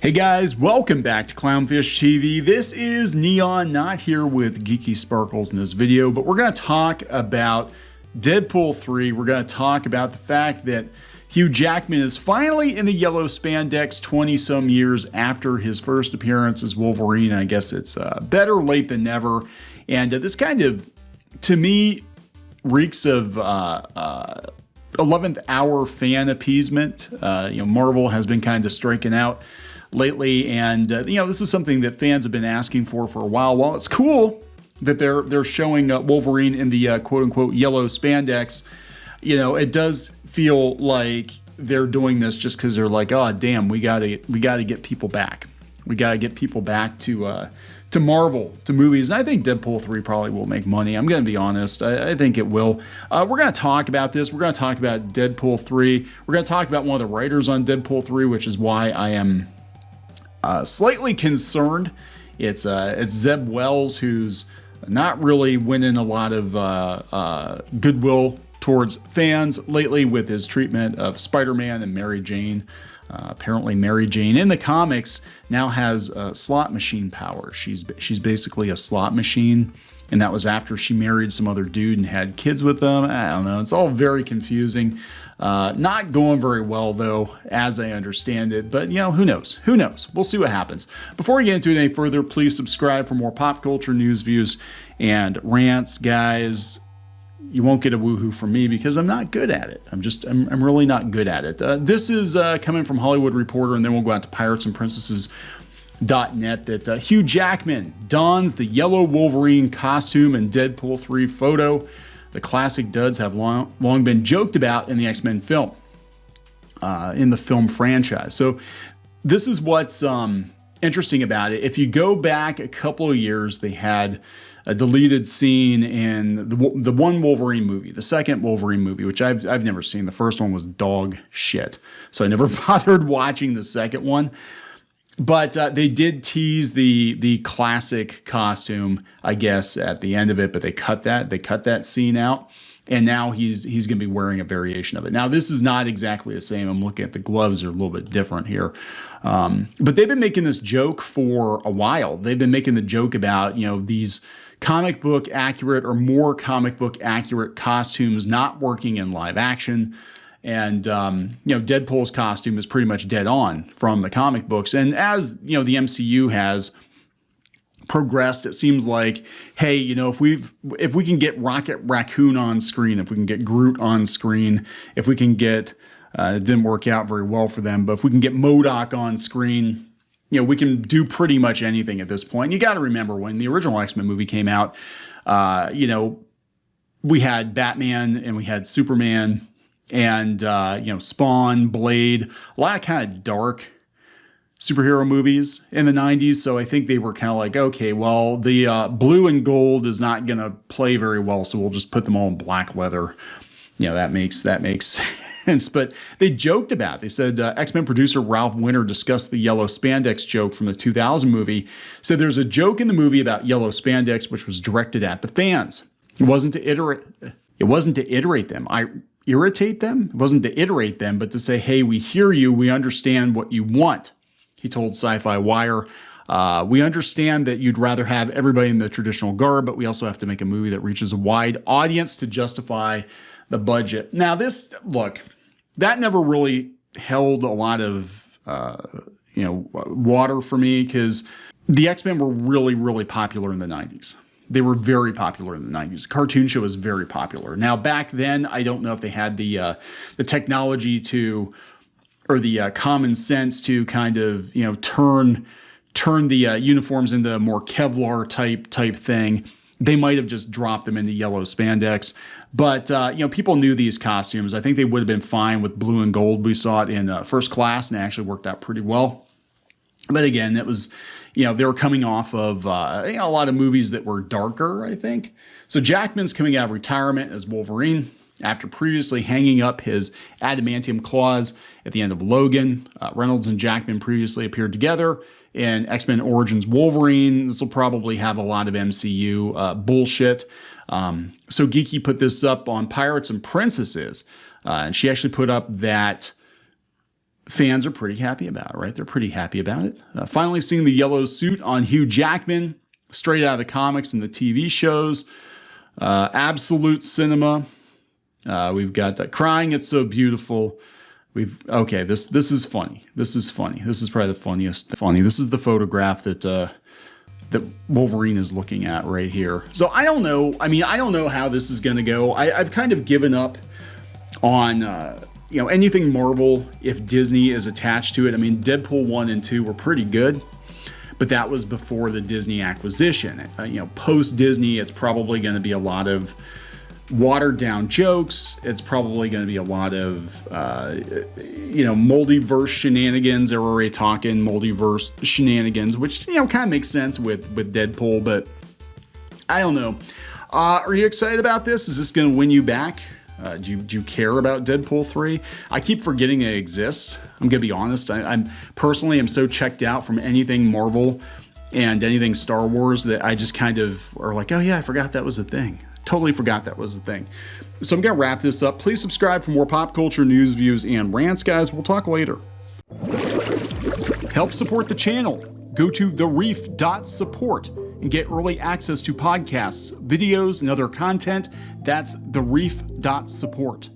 Hey guys, welcome back to Clownfish TV. This is Neon, not here with Geeky Sparkles in this video, but we're going to talk about Deadpool 3. We're going to talk about the fact that Hugh Jackman is finally in the yellow spandex 20-some years after his first appearance as Wolverine. I guess it's better late than never. And this kind of, to me, reeks of 11th hour fan appeasement. Marvel has been kind of striking out lately, and this is something that fans have been asking for a while. While it's cool that they're showing Wolverine in the quote-unquote yellow spandex, it does feel like they're doing this just because they're like, oh damn, we gotta get people back. We gotta get people back to Marvel, to movies. And I think Deadpool 3 probably will make money. I'm going to be honest. I think it will. We're going to talk about this. We're going to talk about Deadpool 3. We're going to talk about one of the writers on Deadpool 3, which is why I am slightly concerned. It's Zeb Wells, who's not really winning a lot of goodwill towards fans lately with his treatment of Spider-Man and Mary Jane. Apparently Mary Jane in the comics now has slot machine power. She's basically a slot machine, and that was after she married some other dude and had kids with them. I don't know. It's all very confusing. Not going very well, though, as I understand it. But, who knows? Who knows? We'll see what happens. Before we get into it any further, please subscribe for more pop culture news, views, and rants, guys. You won't get a woohoo from me because I'm not good at it. I'm really not good at it. This is coming from Hollywood Reporter, and then we'll go out to piratesandprincesses.net that Hugh Jackman dons the yellow Wolverine costume in Deadpool 3 photo. The classic duds have long been joked about in the X-Men film, in the film franchise. So this is what's interesting about it. If you go back a couple of years, they had a deleted scene in the one Wolverine movie, the second Wolverine movie, which I've never seen. The first one was dog shit, so I never bothered watching the second one. But they did tease the classic costume, I guess, at the end of it. But they cut that scene out, and now he's going to be wearing a variation of it. Now this is not exactly the same. I'm looking at the gloves; they're a little bit different here. But they've been making this joke for a while. They've been making the joke about these comic book accurate or more comic book accurate costumes not working in live action. And, Deadpool's costume is pretty much dead on from the comic books. And as, the MCU has progressed, it seems like, hey, if we can get Rocket Raccoon on screen, if we can get Groot on screen, if we can get, it didn't work out very well for them, but if we can get MODOK on screen, we can do pretty much anything at this point. You got to remember when the original X-Men movie came out, we had Batman and we had Superman and, Spawn, Blade, a lot of kind of dark superhero movies in the 90s. So I think they were kind of like, okay, well, the blue and gold is not going to play very well, so we'll just put them all in black leather. That makes sense. But they joked about it. They said X-Men producer Ralph Winter discussed the yellow spandex joke from the 2000 movie. Said there's a joke in the movie about yellow spandex, which was directed at the fans. It wasn't to iterate them. Irritate them? It wasn't to iterate them, but to say, hey, we hear you. We understand what you want. He told Sci-Fi Wire, we understand that you'd rather have everybody in the traditional garb, but we also have to make a movie that reaches a wide audience to justify the budget. Now that never really held a lot of, water for me because the X-Men were really, really popular in the 90s. They were very popular in the 90s. The cartoon show was very popular. Now, back then, I don't know if they had the technology or the common sense to kind of, turn the uniforms into a more Kevlar type thing. They might have just dropped them into yellow spandex. But, people knew these costumes. I think they would have been fine with blue and gold. We saw it in First Class, and it actually worked out pretty well. But again, it was, they were coming off of a lot of movies that were darker, I think. So Jackman's coming out of retirement as Wolverine after previously hanging up his adamantium claws at the end of Logan. Reynolds and Jackman previously appeared together in X-Men Origins Wolverine. This will probably have a lot of MCU bullshit. So Geeky put this up on Pirates and Princesses, and she actually put up that fans are pretty happy about, right? They're pretty happy about it. Finally seeing the yellow suit on Hugh Jackman, straight out of the comics and the TV shows. Absolute cinema. We've got Crying It's So Beautiful. Okay, this is funny. This is funny. This is probably the funniest. Funny. This is the photograph that Wolverine is looking at right here. So I don't know. I mean, I don't know how this is going to go. I've kind of given up on anything Marvel if Disney is attached to it. I mean, Deadpool 1 and 2 were pretty good, but that was before the Disney acquisition. Post Disney, it's probably going to be a lot of watered down jokes. It's probably going to be a lot of multiverse shenanigans. They're already talking multiverse shenanigans, which kind of makes sense with Deadpool, but I don't know. Are you excited about this? Is this going to win you back? Do you care about Deadpool 3? I keep forgetting it exists. I'm gonna be honest. I'm personally so checked out from anything Marvel and anything Star Wars that I just kind of are like, oh yeah, I forgot that was a thing. Totally forgot that was a thing. So I'm gonna wrap this up. Please subscribe for more pop culture news, views, and rants, guys. We'll talk later. Help support the channel. Go to thereef.support and get early access to podcasts, videos, and other content. That's thereef.support.